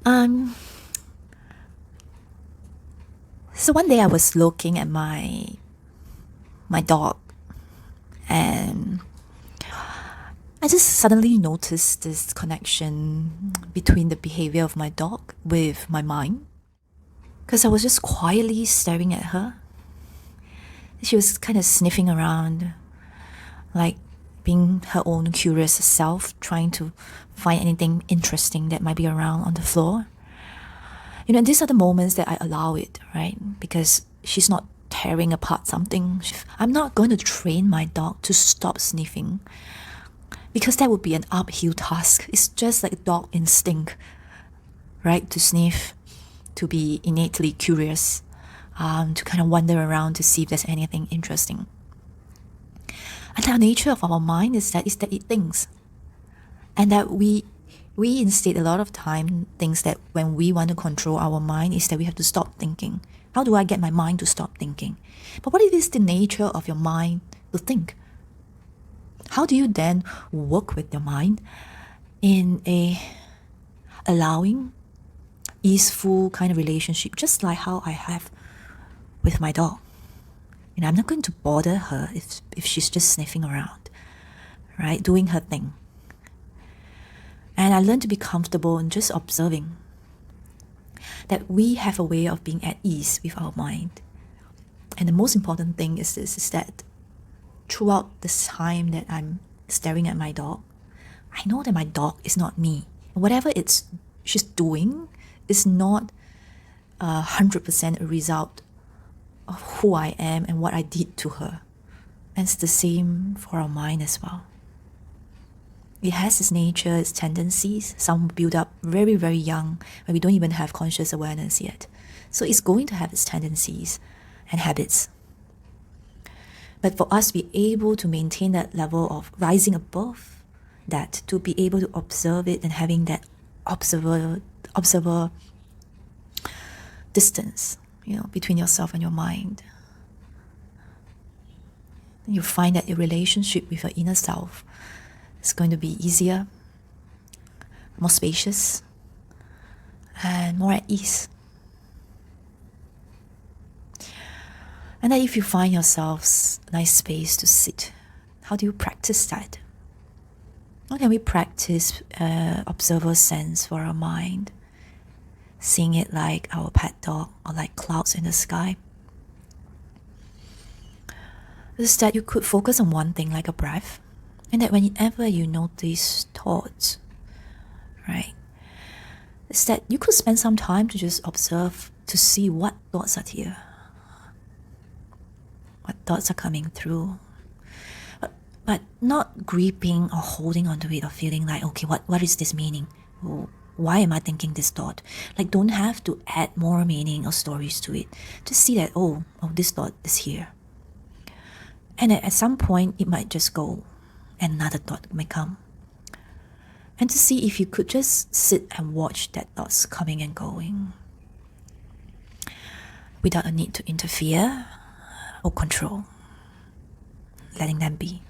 Um, so one day I was looking at my dog, and I just suddenly noticed this connection between the behavior of my dog with my mind. Because I was just quietly staring at her. She was kind of sniffing around, like being her own curious self, trying to find anything interesting that might be around on the floor. These are the moments that I allow it, right? Because she's not tearing apart something. I'm not going to train my dog to stop sniffing, because that would be an uphill task. It's just like dog instinct, right? To sniff, to be innately curious, to kind of wander around to see if there's anything interesting. And the nature of our mind is that it thinks. And that we instead a lot of time thinks that when we want to control our mind is that we have to stop thinking. How do I get my mind to stop thinking? But what if it's the nature of your mind to think? How do you then work with your mind in a allowing, easeful kind of relationship, just like how I have with my dog? I'm not going to bother her if she's just sniffing around, right? Doing her thing. And I learned to be comfortable in just observing that we have a way of being at ease with our mind. And the most important thing is that throughout this time that I'm staring at my dog, I know that my dog is not me. Whatever she's doing is not 100% a result of who I am and what I did to her. And it's the same for our mind as well. It has its nature, its tendencies. Some build up very, very young when we don't even have conscious awareness yet. So it's going to have its tendencies and habits. But for us to be able to maintain that level of rising above that, to be able to observe it and having that observer distance, between yourself and your mind, you find that your relationship with your inner self is going to be easier, more spacious, and more at ease. And then if you find yourselves a nice space to sit, how do you practice that? How can we practice observer sense for our mind? Seeing it like our pet dog or like clouds in the sky. Is that you could focus on one thing like a breath, and that whenever you notice thoughts, right, is that you could spend some time to just observe to see what thoughts are here, what thoughts are coming through, but not gripping or holding onto it or feeling like, okay, what is this meaning? Why am I thinking this thought? Like, don't have to add more meaning or stories to it. Just see that, oh, this thought is here. And at some point, it might just go, and another thought may come. And to see if you could just sit and watch that thoughts coming and going without a need to interfere or control, letting them be.